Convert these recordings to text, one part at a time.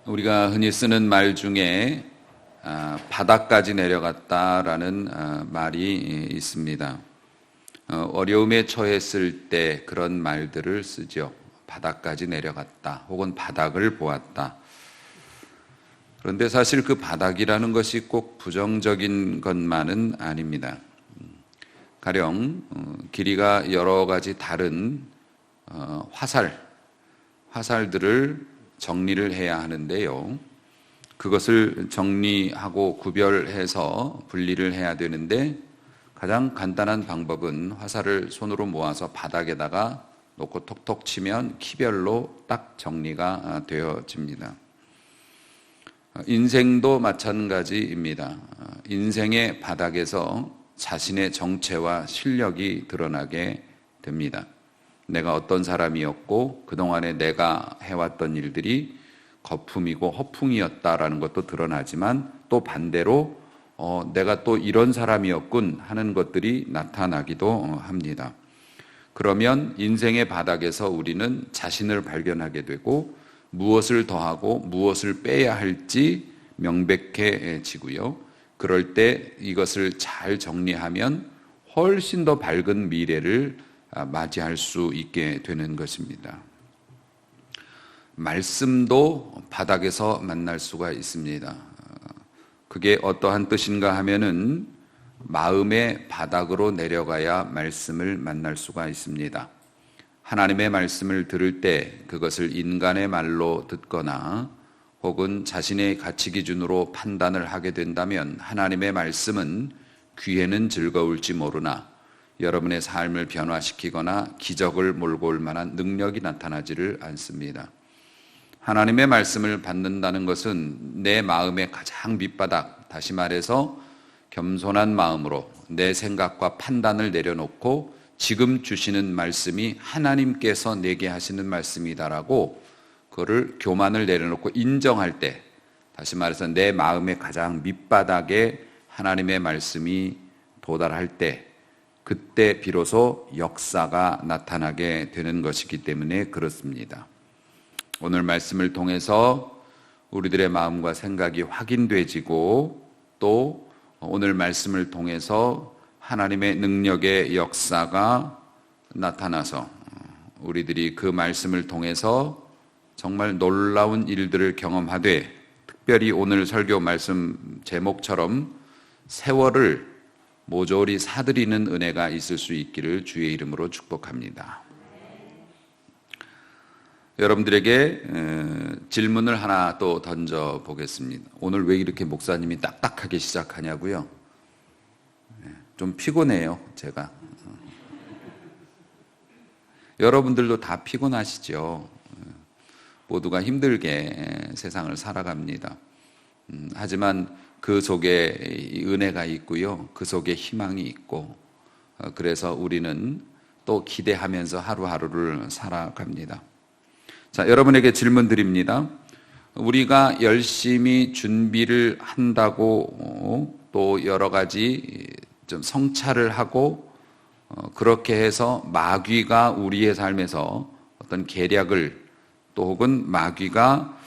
우리가 흔히 쓰는 말 중에 바닥까지 내려갔다라는 말이 있습니다. 어려움에 처했을 때 그런 말들을 쓰죠. 바닥까지 내려갔다, 혹은 바닥을 보았다. 그런데 사실 그 바닥이라는 것이 꼭 부정적인 것만은 아닙니다. 가령 길이가 여러 가지 다른 화살들을 정리를 해야 하는데요. 그것을 정리하고 구별해서 분리를 해야 되는데 가장 간단한 방법은 화살을 손으로 모아서 바닥에다가 놓고 톡톡 치면 키별로 딱 정리가 되어집니다. 인생도 마찬가지입니다. 인생의 바닥에서 자신의 정체와 실력이 드러나게 됩니다. 내가 어떤 사람이었고 그동안에 내가 해왔던 일들이 거품이고 허풍이었다라는 것도 드러나지만 또 반대로 내가 또 이런 사람이었군 하는 것들이 나타나기도 합니다. 그러면 인생의 바닥에서 우리는 자신을 발견하게 되고 무엇을 더하고 무엇을 빼야 할지 명백해지고요. 그럴 때 이것을 잘 정리하면 훨씬 더 밝은 미래를 맞이할 수 있게 되는 것입니다. 말씀도 바닥에서 만날 수가 있습니다. 그게 어떠한 뜻인가 하면은 마음의 바닥으로 내려가야 말씀을 만날 수가 있습니다. 하나님의 말씀을 들을 때 그것을 인간의 말로 듣거나 혹은 자신의 가치 기준으로 판단을 하게 된다면 하나님의 말씀은 귀에는 즐거울지 모르나 여러분의 삶을 변화시키거나 기적을 몰고 올 만한 능력이 나타나지를 않습니다. 하나님의 말씀을 받는다는 것은 내 마음의 가장 밑바닥, 다시 말해서 겸손한 마음으로 내 생각과 판단을 내려놓고 지금 주시는 말씀이 하나님께서 내게 하시는 말씀이다라고 그거를 교만을 내려놓고 인정할 때, 다시 말해서 내 마음의 가장 밑바닥에 하나님의 말씀이 도달할 때, 그때 비로소 역사가 나타나게 되는 것이기 때문에 그렇습니다. 오늘 말씀을 통해서 우리들의 마음과 생각이 확인되지고 또 오늘 말씀을 통해서 하나님의 능력의 역사가 나타나서 우리들이 그 말씀을 통해서 정말 놀라운 일들을 경험하되, 특별히 오늘 설교 말씀 제목처럼 세월을 모조리 사들이는 은혜가 있을 수 있기를 주의 이름으로 축복합니다. 여러분들에게 질문을 하나 또 던져보겠습니다. 오늘 왜 이렇게 목사님이 딱딱하게 시작하냐고요? 좀 피곤해요, 제가. 여러분들도 다 피곤하시죠? 모두가 힘들게 세상을 살아갑니다. 하지만 그 속에 은혜가 있고요. 그 속에 희망이 있고, 그래서 우리는 또 기대하면서 하루하루를 살아갑니다. 자, 여러분에게 질문 드립니다. 우리가 열심히 준비를 한다고 또 여러 가지 좀 성찰을 하고 그렇게 해서 마귀가 우리의 삶에서 어떤 계략을 또 혹은 마귀가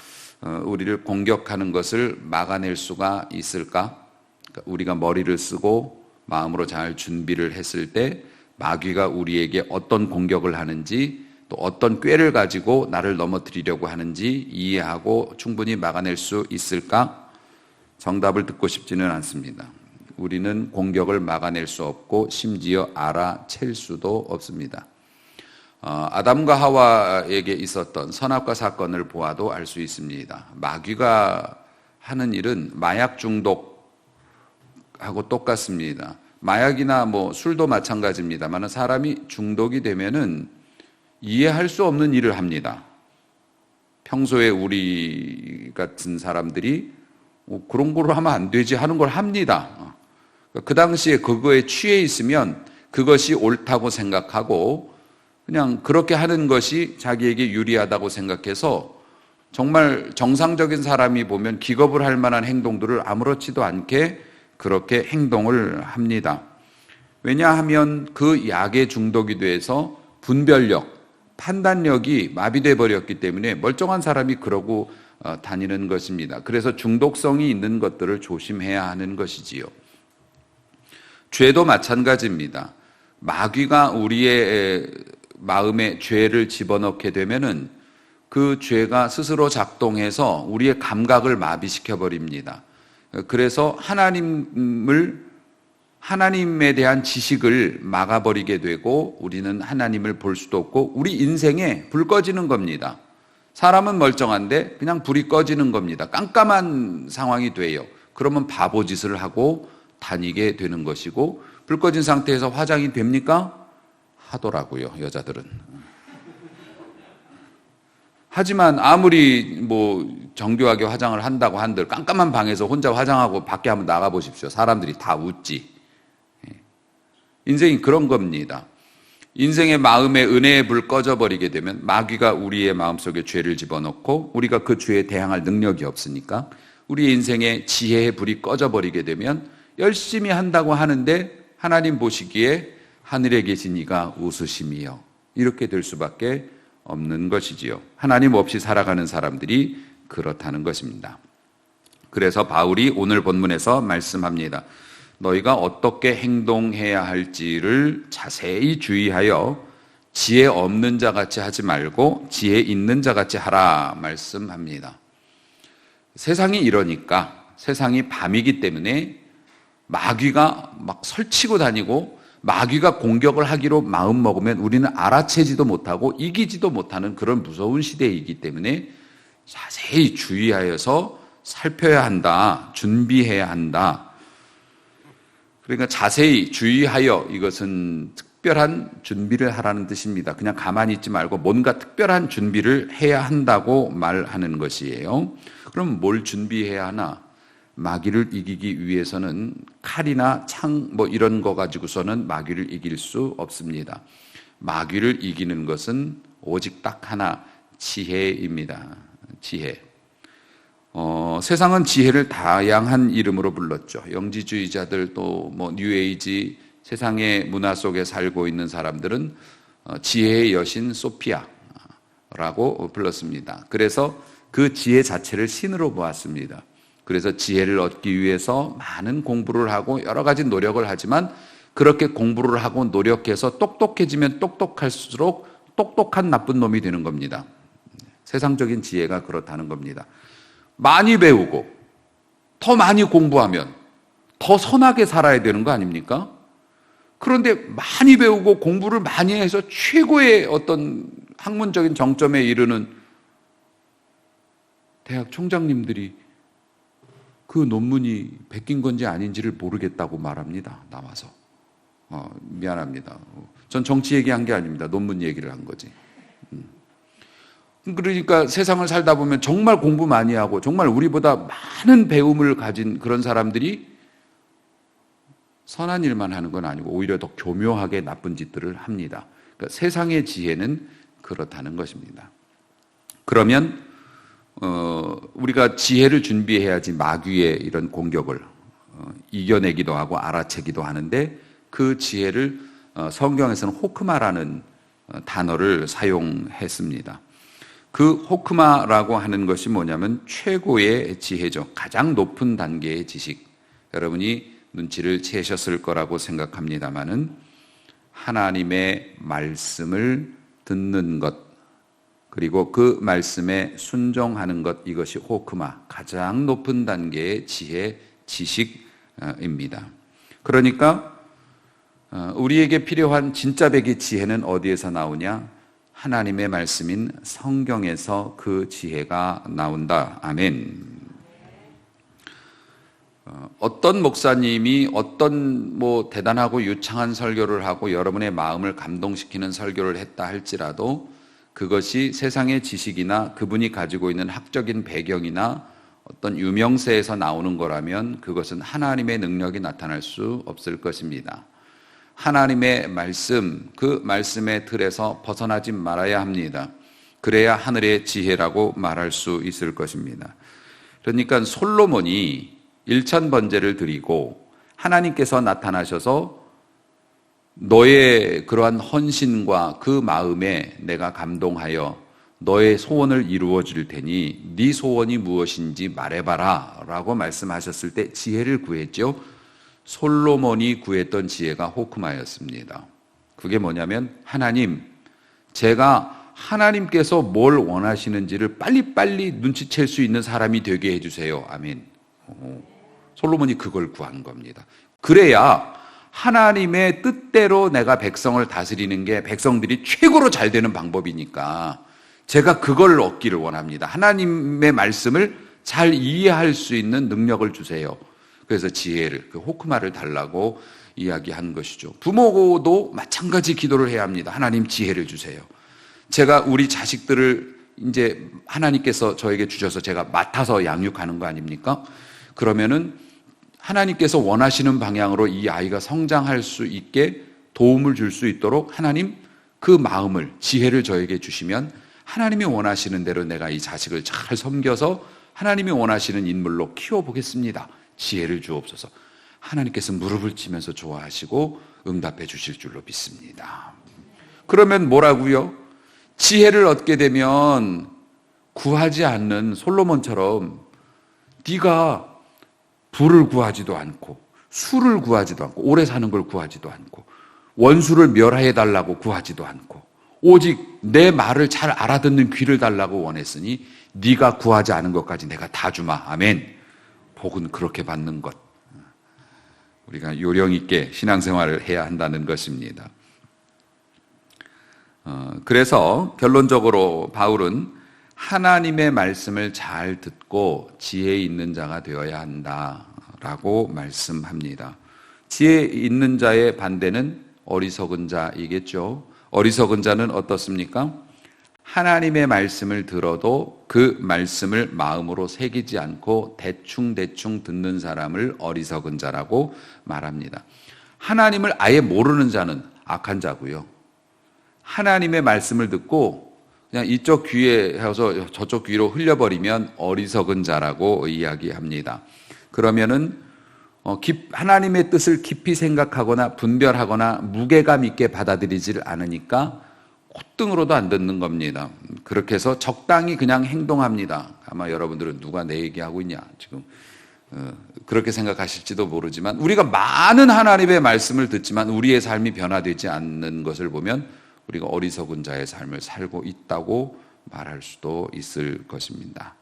우리를 공격하는 것을 막아낼 수가 있을까? 그러니까 우리가 머리를 쓰고 마음으로 잘 준비를 했을 때 마귀가 우리에게 어떤 공격을 하는지 또 어떤 꾀를 가지고 나를 넘어뜨리려고 하는지 이해하고 충분히 막아낼 수 있을까? 정답을 듣고 싶지는 않습니다. 우리는 공격을 막아낼 수 없고 심지어 알아챌 수도 없습니다. 아담과 하와에게 있었던 선악과 사건을 보아도 알 수 있습니다. 마귀가 하는 일은 마약 중독하고 똑같습니다. 마약이나 술도 마찬가지입니다만 사람이 중독이 되면은 이해할 수 없는 일을 합니다. 평소에 우리 같은 사람들이 그런 거를 하면 안 되지 하는 걸 합니다. 그 당시에 그거에 취해 있으면 그것이 옳다고 생각하고 그냥 그렇게 하는 것이 자기에게 유리하다고 생각해서 정말 정상적인 사람이 보면 기겁을 할 만한 행동들을 아무렇지도 않게 그렇게 행동을 합니다. 왜냐하면 그 약에 중독이 돼서 분별력, 판단력이 마비돼 버렸기 때문에 멀쩡한 사람이 그러고 다니는 것입니다. 그래서 중독성이 있는 것들을 조심해야 하는 것이지요. 죄도 마찬가지입니다. 마귀가 우리의 마음에 죄를 집어넣게 되면은 그 죄가 스스로 작동해서 우리의 감각을 마비시켜 버립니다. 그래서 하나님에 대한 지식을 막아버리게 되고 우리는 하나님을 볼 수도 없고 우리 인생에 불 꺼지는 겁니다. 사람은 멀쩡한데 그냥 불이 꺼지는 겁니다. 깜깜한 상황이 돼요. 그러면 바보짓을 하고 다니게 되는 것이고, 불 꺼진 상태에서 화장이 됩니까? 하더라고요, 여자들은. 하지만 아무리 정교하게 화장을 한다고 한들 깜깜한 방에서 혼자 화장하고 밖에 한번 나가 보십시오. 사람들이 다 웃지. 인생이 그런 겁니다. 인생의 마음에 은혜의 불 꺼져버리게 되면 마귀가 우리의 마음속에 죄를 집어넣고 우리가 그 죄에 대항할 능력이 없으니까 우리의 인생에 지혜의 불이 꺼져버리게 되면 열심히 한다고 하는데 하나님 보시기에 하늘에 계신 이가 웃으심이요, 이렇게 될 수밖에 없는 것이지요. 하나님 없이 살아가는 사람들이 그렇다는 것입니다. 그래서 바울이 오늘 본문에서 말씀합니다. 너희가 어떻게 행동해야 할지를 자세히 주의하여 지혜 없는 자 같이 하지 말고 지혜 있는 자 같이 하라 말씀합니다. 세상이 이러니까, 세상이 밤이기 때문에 마귀가 막 설치고 다니고 마귀가 공격을 하기로 마음먹으면 우리는 알아채지도 못하고 이기지도 못하는 그런 무서운 시대이기 때문에 자세히 주의하여서 살펴야 한다, 준비해야 한다. 그러니까 자세히 주의하여, 이것은 특별한 준비를 하라는 뜻입니다. 그냥 가만히 있지 말고 뭔가 특별한 준비를 해야 한다고 말하는 것이에요. 그럼 뭘 준비해야 하나? 마귀를 이기기 위해서는 칼이나 창 이런 거 가지고서는 마귀를 이길 수 없습니다. 마귀를 이기는 것은 오직 딱 하나, 지혜입니다. 지혜. 세상은 지혜를 다양한 이름으로 불렀죠. 영지주의자들, 또 뉴에이지, 세상의 문화 속에 살고 있는 사람들은 지혜의 여신 소피아라고 불렀습니다. 그래서 그 지혜 자체를 신으로 보았습니다. 그래서 지혜를 얻기 위해서 많은 공부를 하고 여러 가지 노력을 하지만, 그렇게 공부를 하고 노력해서 똑똑해지면 똑똑할수록 똑똑한 나쁜 놈이 되는 겁니다. 세상적인 지혜가 그렇다는 겁니다. 많이 배우고 더 많이 공부하면 더 선하게 살아야 되는 거 아닙니까? 그런데 많이 배우고 공부를 많이 해서 최고의 어떤 학문적인 정점에 이르는 대학 총장님들이 그 논문이 베낀 건지 아닌지를 모르겠다고 말합니다. 나와서. 미안합니다. 전 정치 얘기한 게 아닙니다. 논문 얘기를 한 거지. 그러니까 세상을 살다 보면 정말 공부 많이 하고 정말 우리보다 많은 배움을 가진 그런 사람들이 선한 일만 하는 건 아니고 오히려 더 교묘하게 나쁜 짓들을 합니다. 그러니까 세상의 지혜는 그렇다는 것입니다. 그러면 우리가 지혜를 준비해야지 마귀의 이런 공격을 이겨내기도 하고 알아채기도 하는데, 그 지혜를 성경에서는 호크마라는 단어를 사용했습니다. 그 호크마라고 하는 것이 뭐냐면 최고의 지혜죠. 가장 높은 단계의 지식. 여러분이 눈치를 채셨을 거라고 생각합니다마는 하나님의 말씀을 듣는 것, 그리고 그 말씀에 순종하는 것, 이것이 호크마, 가장 높은 단계의 지혜, 지식입니다. 그러니까 우리에게 필요한 진짜 백의 지혜는 어디에서 나오냐? 하나님의 말씀인 성경에서 그 지혜가 나온다. 아멘. 어떤 목사님이 어떤 대단하고 유창한 설교를 하고 여러분의 마음을 감동시키는 설교를 했다 할지라도 그것이 세상의 지식이나 그분이 가지고 있는 학적인 배경이나 어떤 유명세에서 나오는 거라면 그것은 하나님의 능력이 나타날 수 없을 것입니다. 하나님의 말씀, 그 말씀의 틀에서 벗어나지 말아야 합니다. 그래야 하늘의 지혜라고 말할 수 있을 것입니다. 그러니까 솔로몬이 1000번제를 드리고 하나님께서 나타나셔서 너의 그러한 헌신과 그 마음에 내가 감동하여 너의 소원을 이루어 줄 테니 네 소원이 무엇인지 말해봐라 라고 말씀하셨을 때 지혜를 구했죠. 솔로몬이 구했던 지혜가 호크마였습니다. 그게 뭐냐면, 하나님, 제가 하나님께서 뭘 원하시는지를 빨리빨리 눈치챌 수 있는 사람이 되게 해주세요. 아멘. 솔로몬이 그걸 구한 겁니다. 그래야 하나님의 뜻대로 내가 백성을 다스리는 게 백성들이 최고로 잘 되는 방법이니까 제가 그걸 얻기를 원합니다. 하나님의 말씀을 잘 이해할 수 있는 능력을 주세요. 그래서 지혜를, 그 호크마를 달라고 이야기한 것이죠. 부모도 마찬가지 기도를 해야 합니다. 하나님 지혜를 주세요. 제가 우리 자식들을 이제 하나님께서 저에게 주셔서 제가 맡아서 양육하는 거 아닙니까? 그러면은 하나님께서 원하시는 방향으로 이 아이가 성장할 수 있게 도움을 줄 수 있도록 하나님 그 마음을, 지혜를 저에게 주시면 하나님이 원하시는 대로 내가 이 자식을 잘 섬겨서 하나님이 원하시는 인물로 키워보겠습니다. 지혜를 주옵소서. 하나님께서 무릎을 치면서 좋아하시고 응답해 주실 줄로 믿습니다. 그러면 뭐라고요? 지혜를 얻게 되면 구하지 않는 솔로몬처럼 네가 부를 구하지도 않고 술을 구하지도 않고 오래 사는 걸 구하지도 않고 원수를 멸하해 달라고 구하지도 않고 오직 내 말을 잘 알아듣는 귀를 달라고 원했으니 네가 구하지 않은 것까지 내가 다 주마. 아멘. 복은 그렇게 받는 것. 우리가 요령 있게 신앙생활을 해야 한다는 것입니다. 그래서 결론적으로 바울은 하나님의 말씀을 잘 듣고 지혜 있는 자가 되어야 한다라고 말씀합니다. 지혜 있는 자의 반대는 어리석은 자이겠죠. 어리석은 자는 어떻습니까? 하나님의 말씀을 들어도 그 말씀을 마음으로 새기지 않고 대충대충 듣는 사람을 어리석은 자라고 말합니다. 하나님을 아예 모르는 자는 악한 자고요. 하나님의 말씀을 듣고 그냥 이쪽 귀에 해서 저쪽 귀로 흘려버리면 어리석은 자라고 이야기합니다. 그러면은 하나님의 뜻을 깊이 생각하거나 분별하거나 무게감 있게 받아들이질 않으니까 콧등으로도 안 듣는 겁니다. 그렇게 해서 적당히 그냥 행동합니다. 아마 여러분들은 누가 내 얘기하고 있냐 지금 그렇게 생각하실지도 모르지만, 우리가 많은 하나님의 말씀을 듣지만 우리의 삶이 변화되지 않는 것을 보면 우리가 어리석은 자의 삶을 살고 있다고 말할 수도 있을 것입니다.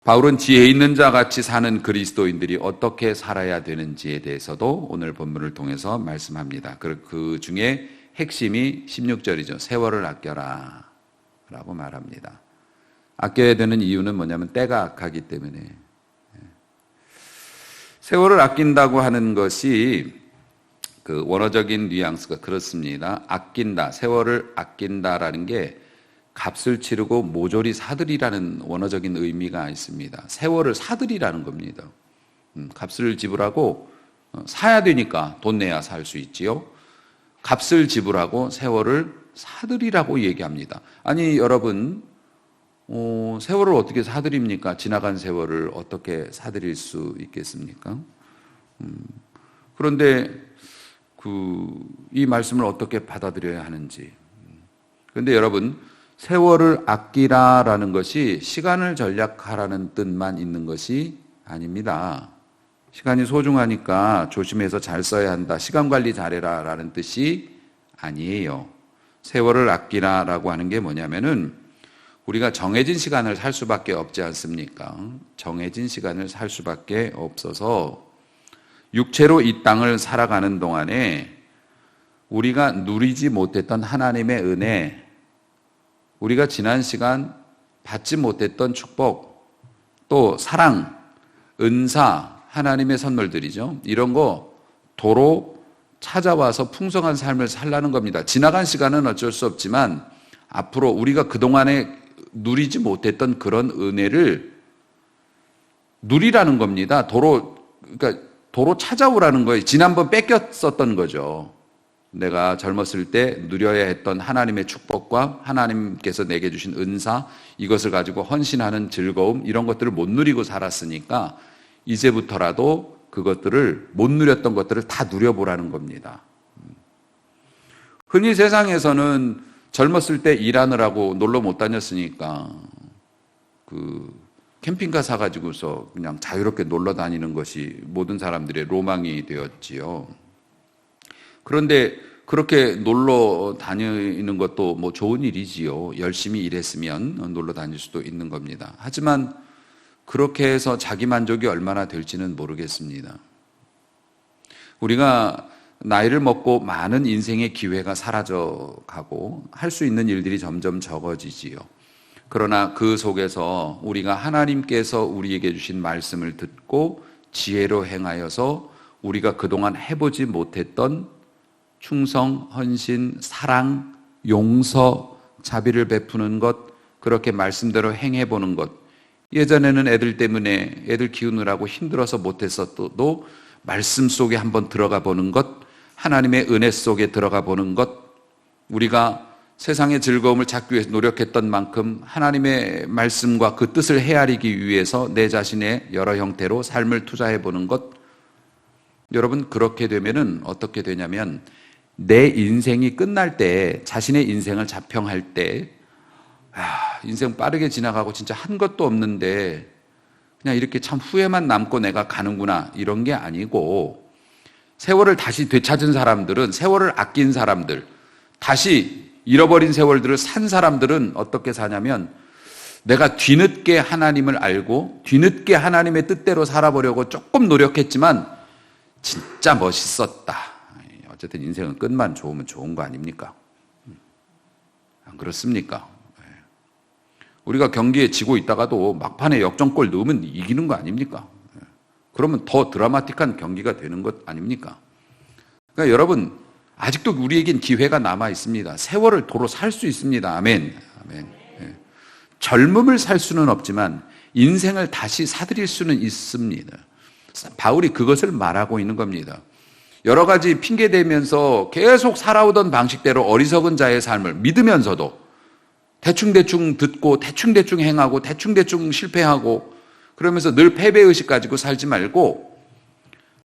바울은 지혜 있는 자 같이 사는 그리스도인들이 어떻게 살아야 되는지에 대해서도 오늘 본문을 통해서 말씀합니다. 그 중에 핵심이 16절이죠. 세월을 아껴라 라고 말합니다. 아껴야 되는 이유는 뭐냐면 때가 악하기 때문에. 세월을 아낀다고 하는 것이 그 원어적인 뉘앙스가 그렇습니다. 아낀다, 세월을 아낀다라는 게 값을 치르고 모조리 사들이라는 원어적인 의미가 있습니다. 세월을 사들이라는 겁니다. 값을 지불하고 사야 되니까 돈 내야 살 수 있지요. 값을 지불하고 세월을 사들이라고 얘기합니다. 아니 여러분, 세월을 어떻게 사들입니까? 지나간 세월을 어떻게 사들일 수 있겠습니까? 그런데 이 말씀을 어떻게 받아들여야 하는지. 그런데 여러분, 세월을 아끼라라는 것이 시간을 전략하라는 뜻만 있는 것이 아닙니다. 시간이 소중하니까 조심해서 잘 써야 한다, 시간 관리 잘해라 라는 뜻이 아니에요. 세월을 아끼라라고 하는 게 뭐냐면은 우리가 정해진 시간을 살 수밖에 없지 않습니까? 정해진 시간을 살 수밖에 없어서 육체로 이 땅을 살아가는 동안에 우리가 누리지 못했던 하나님의 은혜, 우리가 지난 시간 받지 못했던 축복, 또 사랑, 은사, 하나님의 선물들이죠. 이런 거 도로 찾아와서 풍성한 삶을 살라는 겁니다. 지나간 시간은 어쩔 수 없지만 앞으로 우리가 그동안에 누리지 못했던 그런 은혜를 누리라는 겁니다. 그러니까 도로 찾아오라는 거예요. 지난번 뺏겼었던 거죠. 내가 젊었을 때 누려야 했던 하나님의 축복과 하나님께서 내게 주신 은사, 이것을 가지고 헌신하는 즐거움, 이런 것들을 못 누리고 살았으니까 이제부터라도 그것들을 못 누렸던 것들을 다 누려보라는 겁니다. 흔히 세상에서는 젊었을 때 일하느라고 놀러 못 다녔으니까 캠핑카 사가지고서 그냥 자유롭게 놀러 다니는 것이 모든 사람들의 로망이 되었지요. 그런데 그렇게 놀러 다니는 것도 뭐 좋은 일이지요. 열심히 일했으면 놀러 다닐 수도 있는 겁니다. 하지만 그렇게 해서 자기 만족이 얼마나 될지는 모르겠습니다. 우리가 나이를 먹고 많은 인생의 기회가 사라져가고 할 수 있는 일들이 점점 적어지지요. 그러나 그 속에서 우리가 하나님께서 우리에게 주신 말씀을 듣고 지혜로 행하여서 우리가 그동안 해보지 못했던 충성, 헌신, 사랑, 용서, 자비를 베푸는 것, 그렇게 말씀대로 행해보는 것, 예전에는 애들 때문에 애들 키우느라고 힘들어서 못했어도 말씀 속에 한번 들어가 보는 것, 하나님의 은혜 속에 들어가 보는 것, 우리가 세상의 즐거움을 찾기 위해서 노력했던 만큼 하나님의 말씀과 그 뜻을 헤아리기 위해서 내 자신의 여러 형태로 삶을 투자해 보는 것. 여러분, 그렇게 되면은 어떻게 되냐면 내 인생이 끝날 때, 자신의 인생을 자평할 때, 인생 빠르게 지나가고 진짜 한 것도 없는데 그냥 이렇게 참 후회만 남고 내가 가는구나, 이런 게 아니고, 세월을 다시 되찾은 사람들은, 세월을 아낀 사람들, 다시 잃어버린 세월들을 산 사람들은 어떻게 사냐면, 내가 뒤늦게 하나님을 알고 뒤늦게 하나님의 뜻대로 살아보려고 조금 노력했지만 진짜 멋있었다. 어쨌든 인생은 끝만 좋으면 좋은 거 아닙니까? 안 그렇습니까? 우리가 경기에 지고 있다가도 막판에 역전골 넣으면 이기는 거 아닙니까? 그러면 더 드라마틱한 경기가 되는 것 아닙니까? 그러니까 여러분, 아직도 우리에겐 기회가 남아 있습니다. 세월을 도로 살 수 있습니다. 아멘. 아멘. 젊음을 살 수는 없지만 인생을 다시 사들일 수는 있습니다. 바울이 그것을 말하고 있는 겁니다. 여러 가지 핑계 대면서 계속 살아오던 방식대로 어리석은 자의 삶을 믿으면서도 대충대충 듣고 대충대충 행하고 대충대충 실패하고 그러면서 늘 패배의식 가지고 살지 말고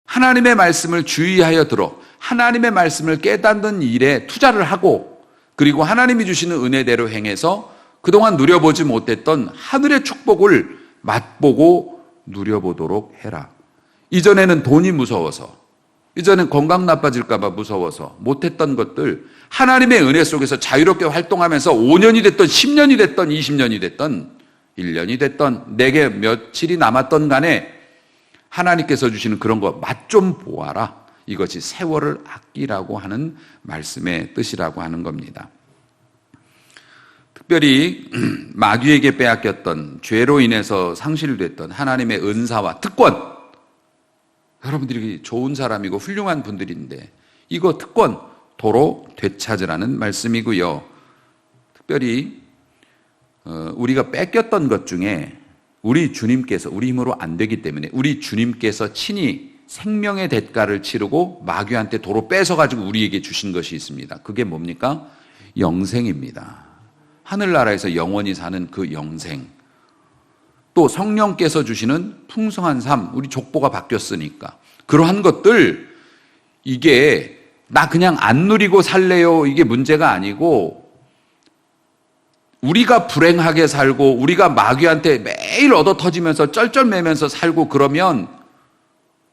하나님의 말씀을 주의하여 들어 하나님의 말씀을 깨닫는 일에 투자를 하고 그리고 하나님이 주시는 은혜대로 행해서 그동안 누려보지 못했던 하늘의 축복을 맛보고 누려보도록 해라. 이전에는 돈이 무서워서, 이전엔 건강 나빠질까 봐 무서워서 못했던 것들 하나님의 은혜 속에서 자유롭게 활동하면서 5년이 됐던 10년이 됐던 20년이 됐던 1년이 됐던 내게 며칠이 남았던 간에 하나님께서 주시는 그런 거 맛 좀 보아라. 이것이 세월을 아끼라고 하는 말씀의 뜻이라고 하는 겁니다. 특별히 마귀에게 빼앗겼던, 죄로 인해서 상실됐던 하나님의 은사와 특권, 여러분들이 좋은 사람이고 훌륭한 분들인데 이거 특권 도로 되찾으라는 말씀이고요. 특별히 우리가 뺏겼던 것 중에 우리 주님께서, 우리 힘으로 안 되기 때문에 우리 주님께서 친히 생명의 대가를 치르고 마귀한테 도로 뺏어가지고 우리에게 주신 것이 있습니다. 그게 뭡니까? 영생입니다. 하늘나라에서 영원히 사는 그 영생. 또 성령께서 주시는 풍성한 삶, 우리 족보가 바뀌었으니까. 그러한 것들, 이게 나 그냥 안 누리고 살래요, 이게 문제가 아니고 우리가 불행하게 살고 우리가 마귀한테 매일 얻어 터지면서 쩔쩔매면서 살고 그러면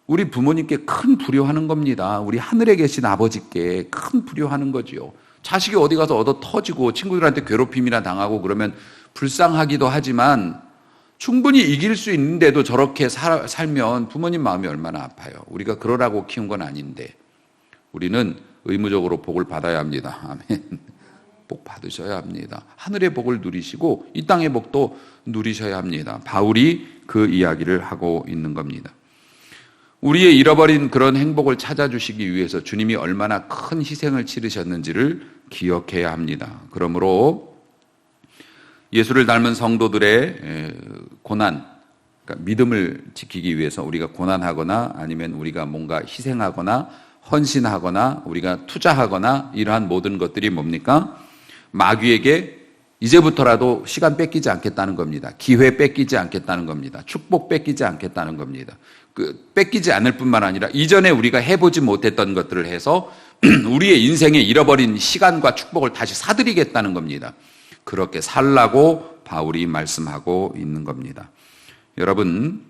우리 부모님께 큰 불효하는 겁니다. 우리 하늘에 계신 아버지께 큰 불효하는 거지요. 자식이 어디 가서 얻어 터지고 친구들한테 괴롭힘이나 당하고 그러면 불쌍하기도 하지만 충분히 이길 수 있는데도 저렇게 살면 부모님 마음이 얼마나 아파요. 우리가 그러라고 키운 건 아닌데 우리는 의무적으로 복을 받아야 합니다. 아멘. 복 받으셔야 합니다. 하늘의 복을 누리시고 이 땅의 복도 누리셔야 합니다. 바울이 그 이야기를 하고 있는 겁니다. 우리의 잃어버린 그런 행복을 찾아주시기 위해서 주님이 얼마나 큰 희생을 치르셨는지를 기억해야 합니다. 그러므로 예수를 닮은 성도들의 고난, 그러니까 믿음을 지키기 위해서 우리가 고난하거나 아니면 우리가 뭔가 희생하거나 헌신하거나 우리가 투자하거나 이러한 모든 것들이 뭡니까? 마귀에게 이제부터라도 시간 뺏기지 않겠다는 겁니다. 기회 뺏기지 않겠다는 겁니다. 축복 뺏기지 않겠다는 겁니다. 뺏기지 않을 뿐만 아니라 이전에 우리가 해보지 못했던 것들을 해서 우리의 인생에 잃어버린 시간과 축복을 다시 사드리겠다는 겁니다. 그렇게 살라고 바울이 말씀하고 있는 겁니다. 여러분,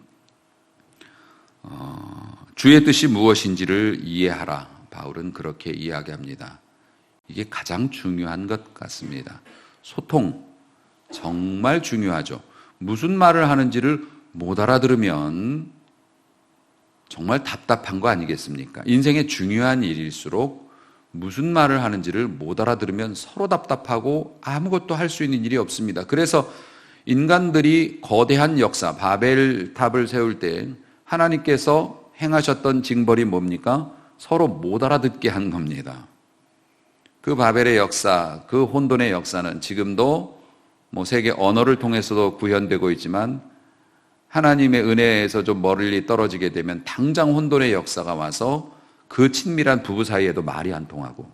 주의 뜻이 무엇인지를 이해하라. 바울은 그렇게 이야기합니다. 이게 가장 중요한 것 같습니다. 소통, 정말 중요하죠. 무슨 말을 하는지를 못 알아들으면 정말 답답한 거 아니겠습니까? 인생의 중요한 일일수록 무슨 말을 하는지를 못 알아들으면 서로 답답하고 아무것도 할 수 있는 일이 없습니다. 그래서 인간들이 거대한 역사, 바벨탑을 세울 때 하나님께서 행하셨던 징벌이 뭡니까? 서로 못 알아듣게 한 겁니다. 그 바벨의 역사, 그 혼돈의 역사는 지금도 세계 언어를 통해서도 구현되고 있지만 하나님의 은혜에서 좀 멀리 떨어지게 되면 당장 혼돈의 역사가 와서 그 친밀한 부부 사이에도 말이 안 통하고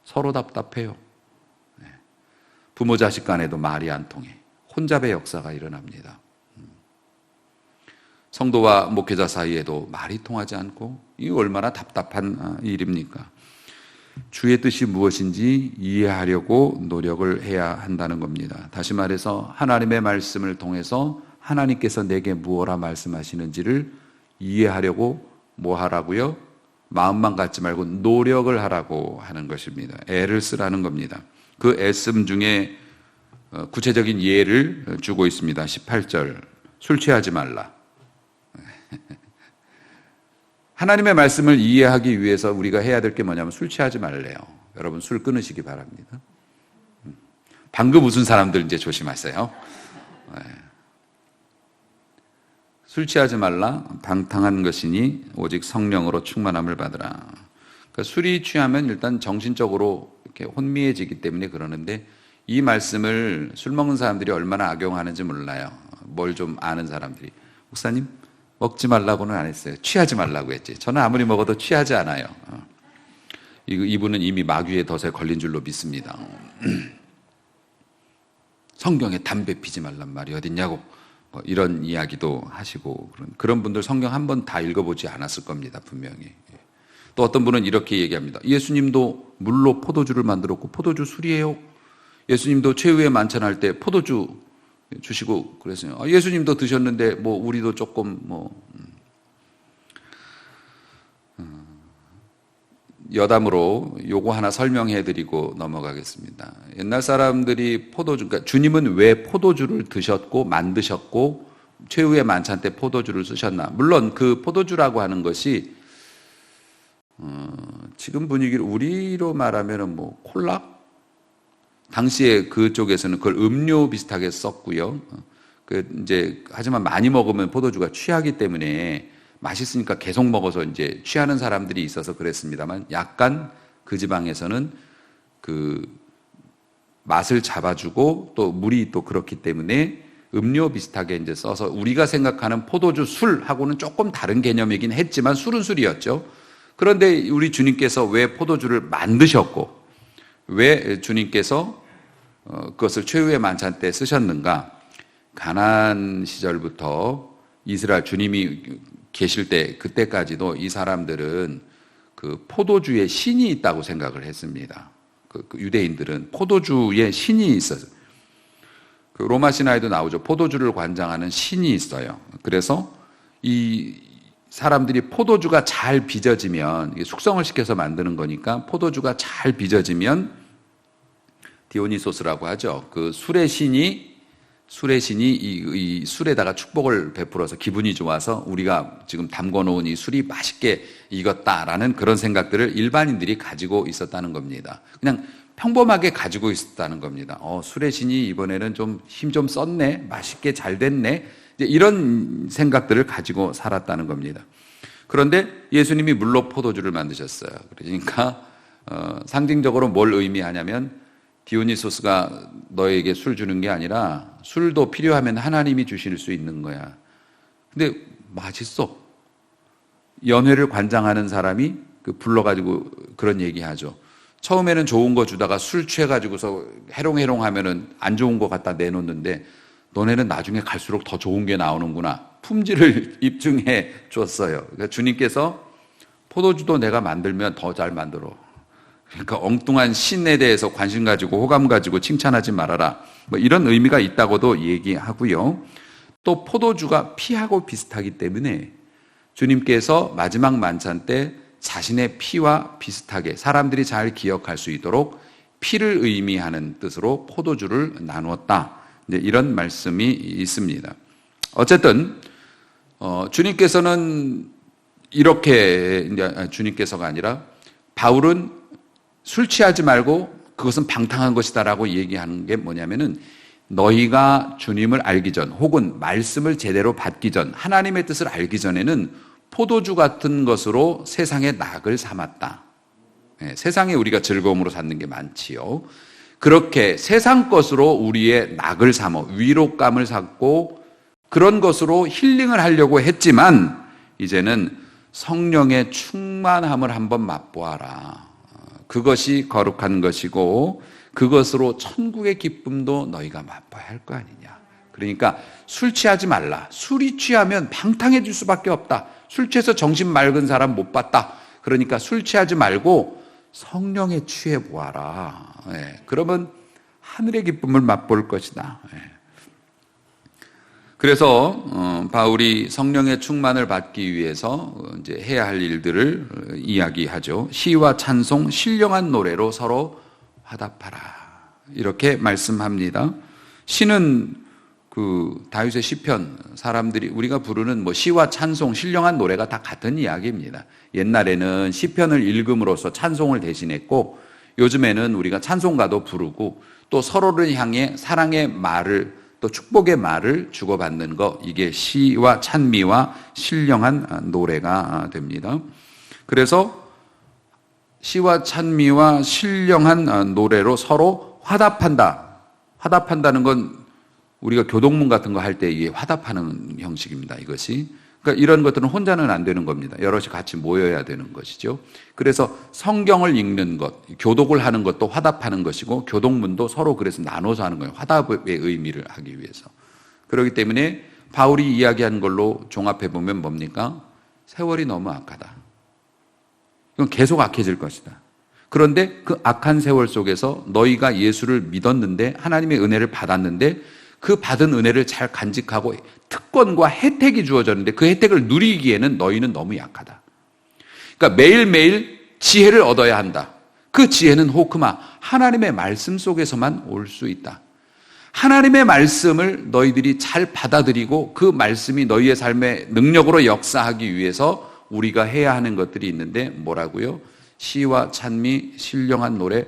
서로 답답해요. 부모 자식 간에도 말이 안 통해. 혼잡의 역사가 일어납니다. 성도와 목회자 사이에도 말이 통하지 않고 이 얼마나 답답한 일입니까? 주의 뜻이 무엇인지 이해하려고 노력을 해야 한다는 겁니다. 다시 말해서 하나님의 말씀을 통해서 하나님께서 내게 무엇라 말씀하시는지를 이해하려고 뭐 하라고요? 마음만 갖지 말고 노력을 하라고 하는 것입니다. 애를 쓰라는 겁니다. 그 애씀 중에 구체적인 예를 주고 있습니다. 18절, 술 취하지 말라. 하나님의 말씀을 이해하기 위해서 우리가 해야 될 게 뭐냐면 술 취하지 말래요. 여러분 술 끊으시기 바랍니다. 방금 웃은 사람들 이제 조심하세요. 술 취하지 말라. 방탕한 것이니 오직 성령으로 충만함을 받으라. 그러니까 술이 취하면 일단 정신적으로 이렇게 혼미해지기 때문에 그러는데 이 말씀을 술 먹는 사람들이 얼마나 악용하는지 몰라요. 뭘 좀 아는 사람들이. 목사님, 먹지 말라고는 안 했어요. 취하지 말라고 했지. 저는 아무리 먹어도 취하지 않아요. 이분은 이미 마귀의 덫에 걸린 줄로 믿습니다. 성경에 담배 피지 말란 말이 어딨냐고 이런 이야기도 하시고 그런 분들 성경 한 번 다 읽어보지 않았을 겁니다. 분명히. 또 어떤 분은 이렇게 얘기합니다. 예수님도 물로 포도주를 만들었고 포도주 술이에요. 예수님도 최후의 만찬할 때 포도주 주시고 그랬어요. 예수님도 드셨는데 우리도 조금 여담으로 요거 하나 설명해드리고 넘어가겠습니다. 옛날 사람들이 그러니까 주님은 왜 포도주를 드셨고 만드셨고 최후의 만찬 때 포도주를 쓰셨나? 물론 그 포도주라고 하는 것이 지금 분위기로 우리로 말하면은 콜라? 당시에 그쪽에서는 그걸 음료 비슷하게 썼고요. 하지만 많이 먹으면 포도주가 취하기 때문에 맛있으니까 계속 먹어서 이제 취하는 사람들이 있어서 그랬습니다만 약간 그 지방에서는 그 맛을 잡아주고 또 물이 또 그렇기 때문에 음료 비슷하게 이제 써서 우리가 생각하는 포도주 술하고는 조금 다른 개념이긴 했지만 술은 술이었죠. 그런데 우리 주님께서 왜 포도주를 만드셨고 왜 주님께서 그것을 최후의 만찬 때 쓰셨는가? 가나안 시절부터 이스라엘 주님이 계실 때 그때까지도 이 사람들은 그 포도주에 신이 있다고 생각을 했습니다. 그 유대인들은 포도주에 신이 있어요. 그 로마 신화에도 나오죠. 포도주를 관장하는 신이 있어요. 그래서 이 사람들이 포도주가 잘 빚어지면 숙성을 시켜서 만드는 거니까 포도주가 잘 빚어지면 디오니소스라고 하죠. 그 술의 신이 이 술에다가 축복을 베풀어서 기분이 좋아서 우리가 지금 담궈놓은 이 술이 맛있게 익었다라는 그런 생각들을 일반인들이 가지고 있었다는 겁니다. 그냥 평범하게 가지고 있었다는 겁니다. 술의 신이 이번에는 좀 힘 좀 썼네, 맛있게 잘 됐네, 이제 이런 생각들을 가지고 살았다는 겁니다. 그런데 예수님이 물로 포도주를 만드셨어요. 그러니까 상징적으로 뭘 의미하냐면 디오니소스가 너에게 술 주는 게 아니라 술도 필요하면 하나님이 주실 수 있는 거야. 근데 맛있어. 연회를 관장하는 사람이 불러가지고 그런 얘기하죠. 처음에는 좋은 거 주다가 술 취해가지고서 해롱해롱 하면은 안 좋은 거 갖다 내놓는데 너네는 나중에 갈수록 더 좋은 게 나오는구나. 품질을 입증해 줬어요. 그러니까 주님께서 포도주도 내가 만들면 더 잘 만들어. 그러니까 엉뚱한 신에 대해서 관심 가지고 호감 가지고 칭찬하지 말아라. 뭐 이런 의미가 있다고도 얘기하고요. 또 포도주가 피하고 비슷하기 때문에 주님께서 마지막 만찬 때 자신의 피와 비슷하게 사람들이 잘 기억할 수 있도록 피를 의미하는 뜻으로 포도주를 나누었다. 이제 이런 말씀이 있습니다. 어쨌든 주님께서는 이렇게, 이제 주님께서가 아니라 바울은 술 취하지 말고 그것은 방탕한 것이다라고 얘기하는 게 뭐냐면은 너희가 주님을 알기 전 혹은 말씀을 제대로 받기 전 하나님의 뜻을 알기 전에는 포도주 같은 것으로 세상의 낙을 삼았다. 세상에 우리가 즐거움으로 삼는 게 많지요. 그렇게 세상 것으로 우리의 낙을 삼어 위로감을 삼고 그런 것으로 힐링을 하려고 했지만 이제는 성령의 충만함을 한번 맛보아라. 그것이 거룩한 것이고 그것으로 천국의 기쁨도 너희가 맛봐야 할 거 아니냐. 그러니까 술 취하지 말라. 술이 취하면 방탕해질 수밖에 없다. 술 취해서 정신 맑은 사람 못 봤다. 그러니까 술 취하지 말고 성령에 취해 보아라. 그러면 하늘의 기쁨을 맛볼 것이다. 그래서 바울이 성령의 충만을 받기 위해서 이제 해야 할 일들을 이야기하죠. 시와 찬송, 신령한 노래로 서로 화답하라. 이렇게 말씀합니다. 시는 그 다윗의 시편, 사람들이 우리가 부르는 뭐 시와 찬송, 신령한 노래가 다 같은 이야기입니다. 옛날에는 시편을 읽음으로써 찬송을 대신했고 요즘에는 우리가 찬송가도 부르고 또 서로를 향해 사랑의 말을 또 축복의 말을 주고받는 것, 이게 시와 찬미와 신령한 노래가 됩니다. 그래서 시와 찬미와 신령한 노래로 서로 화답한다. 화답한다는 건 우리가 교동문 같은 거 할 때 이게 화답하는 형식입니다. 이것이. 그러니까 이런 것들은 혼자는 안 되는 겁니다. 여럿이 같이 모여야 되는 것이죠. 그래서 성경을 읽는 것, 교독을 하는 것도 화답하는 것이고 교동문도 서로 그래서 나눠서 하는 거예요. 화답의 의미를 하기 위해서. 그렇기 때문에 바울이 이야기한 걸로 종합해 보면 뭡니까? 세월이 너무 악하다. 이건 계속 악해질 것이다. 그런데 그 악한 세월 속에서 너희가 예수를 믿었는데 하나님의 은혜를 받았는데 그 받은 은혜를 잘 간직하고 특권과 혜택이 주어졌는데 그 혜택을 누리기에는 너희는 너무 약하다. 그러니까 매일매일 지혜를 얻어야 한다. 그 지혜는 호크마, 하나님의 말씀 속에서만 올 수 있다. 하나님의 말씀을 너희들이 잘 받아들이고 그 말씀이 너희의 삶의 능력으로 역사하기 위해서 우리가 해야 하는 것들이 있는데 뭐라고요? 시와 찬미, 신령한 노래,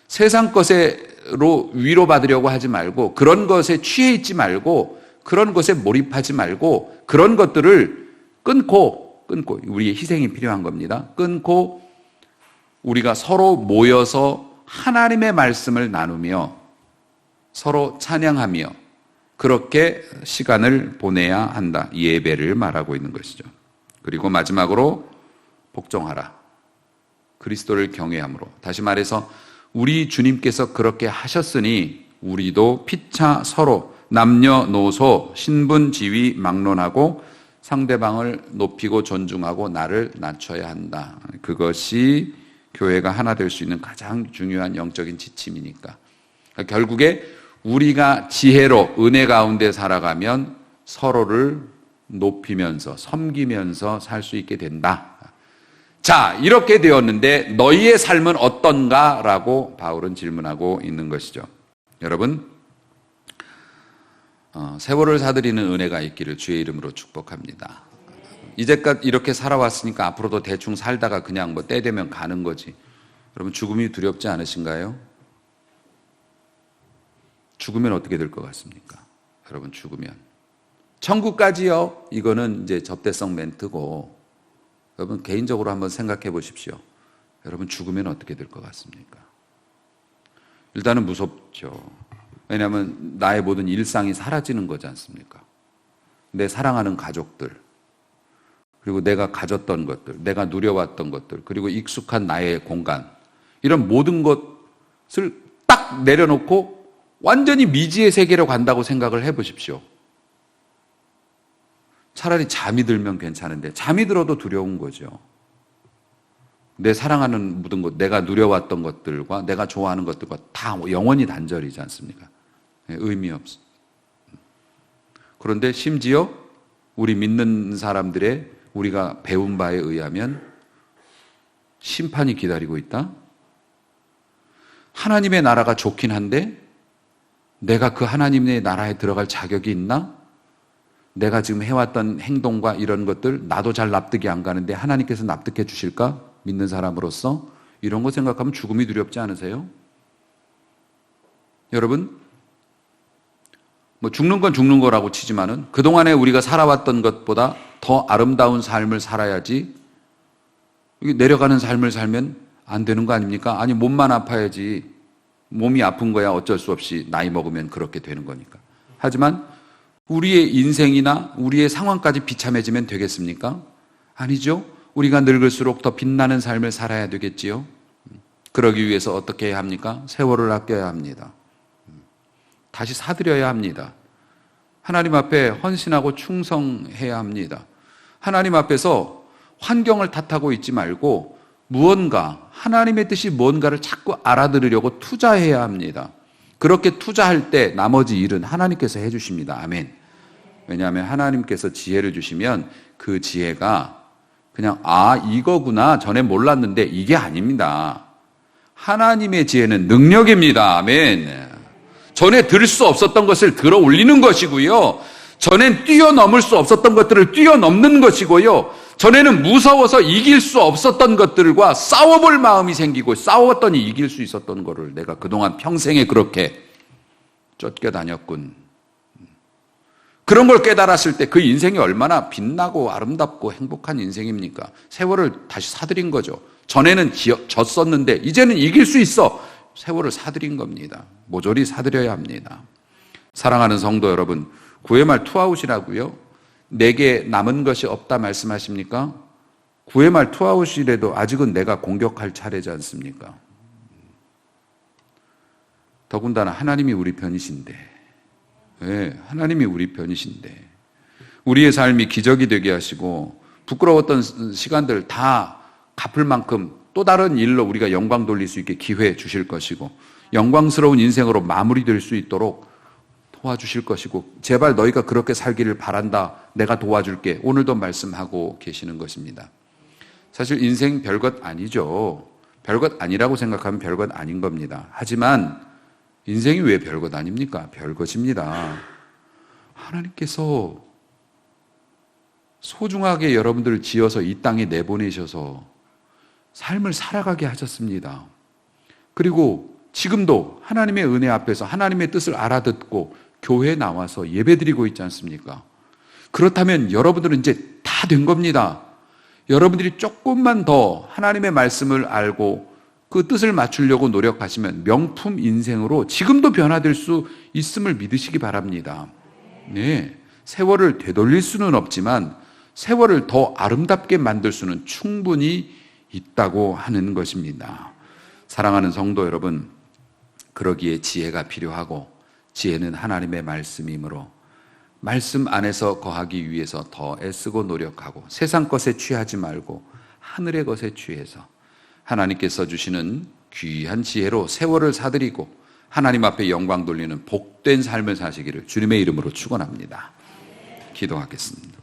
세상 것으로 위로받으려고 하지 말고 그런 것에 취해 있지 말고 그런 것에 몰입하지 말고 그런 것들을 끊고 우리의 희생이 필요한 겁니다. 끊고 우리가 서로 모여서 하나님의 말씀을 나누며 서로 찬양하며 그렇게 시간을 보내야 한다. 예배를 말하고 있는 것이죠. 그리고 마지막으로 복종하라. 그리스도를 경외함으로. 다시 말해서 우리 주님께서 그렇게 하셨으니 우리도 피차 서로 남녀노소 신분지위 막론하고 상대방을 높이고 존중하고 나를 낮춰야 한다. 그것이 교회가 하나 될 수 있는 가장 중요한 영적인 지침이니까. 결국에 우리가 지혜로 은혜 가운데 살아가면 서로를 높이면서 섬기면서 살 수 있게 된다. 자, 이렇게 되었는데 너희의 삶은 어떤가? 라고 바울은 질문하고 있는 것이죠. 여러분, 세월을 사들이는 은혜가 있기를 주의 이름으로 축복합니다. 이제까지 이렇게 살아왔으니까 앞으로도 대충 살다가 그냥 뭐 때 되면 가는 거지. 여러분, 죽음이 두렵지 않으신가요? 죽으면 어떻게 될 것 같습니까? 여러분, 죽으면. 천국까지요? 이거는 이제 접대성 멘트고, 여러분 개인적으로 한번 생각해 보십시오. 여러분 죽으면 어떻게 될 것 같습니까? 일단은 무섭죠. 왜냐하면 나의 모든 일상이 사라지는 거지 않습니까? 내 사랑하는 가족들, 그리고 내가 가졌던 것들, 내가 누려왔던 것들, 그리고 익숙한 나의 공간, 이런 모든 것을 딱 내려놓고 완전히 미지의 세계로 간다고 생각을 해보십시오. 차라리 잠이 들면 괜찮은데 잠이 들어도 두려운 거죠. 내 사랑하는 모든 것, 내가 누려왔던 것들과 내가 좋아하는 것들과 다 영원히 단절이지 않습니까? 의미 없어. 그런데 심지어 우리 믿는 사람들의 우리가 배운 바에 의하면 심판이 기다리고 있다? 하나님의 나라가 좋긴 한데 내가 그 하나님의 나라에 들어갈 자격이 있나? 내가 지금 해왔던 행동과 이런 것들 나도 잘 납득이 안 가는데 하나님께서 납득해 주실까? 믿는 사람으로서 이런 거 생각하면 죽음이 두렵지 않으세요? 여러분, 뭐 죽는 건 죽는 거라고 치지만은 그동안에 우리가 살아왔던 것보다 더 아름다운 삶을 살아야지 내려가는 삶을 살면 안 되는 거 아닙니까? 아니 몸만 아파야지. 몸이 아픈 거야 어쩔 수 없이 나이 먹으면 그렇게 되는 거니까. 하지만 우리의 인생이나 우리의 상황까지 비참해지면 되겠습니까? 아니죠. 우리가 늙을수록 더 빛나는 삶을 살아야 되겠지요. 그러기 위해서 어떻게 해야 합니까? 세월을 아껴야 합니다. 다시 사드려야 합니다. 하나님 앞에 헌신하고 충성해야 합니다. 하나님 앞에서 환경을 탓하고 있지 말고 무언가 하나님의 뜻이 뭔가를 자꾸 알아들으려고 투자해야 합니다. 그렇게 투자할 때 나머지 일은 하나님께서 해주십니다. 아멘. 왜냐하면 하나님께서 지혜를 주시면 그 지혜가 그냥 이거구나 전에 몰랐는데 이게 아닙니다. 하나님의 지혜는 능력입니다. 아멘. 전에 들 수 없었던 것을 들어 올리는 것이고요. 전엔 뛰어넘을 수 없었던 것들을 뛰어넘는 것이고요. 전에는 무서워서 이길 수 없었던 것들과 싸워볼 마음이 생기고 싸웠더니 이길 수 있었던 거를 내가 그동안 평생에 그렇게 쫓겨다녔군. 그런 걸 깨달았을 때 그 인생이 얼마나 빛나고 아름답고 행복한 인생입니까? 세월을 다시 사들인 거죠. 전에는 졌었는데 이제는 이길 수 있어. 세월을 사들인 겁니다. 모조리 사들여야 합니다. 사랑하는 성도 여러분, 9회 말 투아웃이라고요? 내게 남은 것이 없다 말씀하십니까? 9회 말 투아웃이라도 아직은 내가 공격할 차례지 않습니까? 더군다나 하나님이 우리 편이신데, 하나님이 우리 편이신데, 우리의 삶이 기적이 되게 하시고 부끄러웠던 시간들 다 갚을 만큼 또 다른 일로 우리가 영광 돌릴 수 있게 기회 주실 것이고 영광스러운 인생으로 마무리될 수 있도록 도와주실 것이고 제발 너희가 그렇게 살기를 바란다. 내가 도와줄게. 오늘도 말씀하고 계시는 것입니다. 사실 인생 별것 아니죠. 별것 아니라고 생각하면 별것 아닌 겁니다. 하지만 인생이 왜 별것 아닙니까? 별것입니다. 하나님께서 소중하게 여러분들을 지어서 이 땅에 내보내셔서 삶을 살아가게 하셨습니다. 그리고 지금도 하나님의 은혜 앞에서 하나님의 뜻을 알아듣고 교회에 나와서 예배드리고 있지 않습니까? 그렇다면 여러분들은 이제 다 된 겁니다. 여러분들이 조금만 더 하나님의 말씀을 알고 그 뜻을 맞추려고 노력하시면 명품 인생으로 지금도 변화될 수 있음을 믿으시기 바랍니다. 네, 세월을 되돌릴 수는 없지만 세월을 더 아름답게 만들 수는 충분히 있다고 하는 것입니다. 사랑하는 성도 여러분, 그러기에 지혜가 필요하고 지혜는 하나님의 말씀이므로 말씀 안에서 거하기 위해서 더 애쓰고 노력하고 세상 것에 취하지 말고 하늘의 것에 취해서 하나님께서 주시는 귀한 지혜로 세월을 사드리고 하나님 앞에 영광 돌리는 복된 삶을 사시기를 주님의 이름으로 축원합니다. 기도하겠습니다.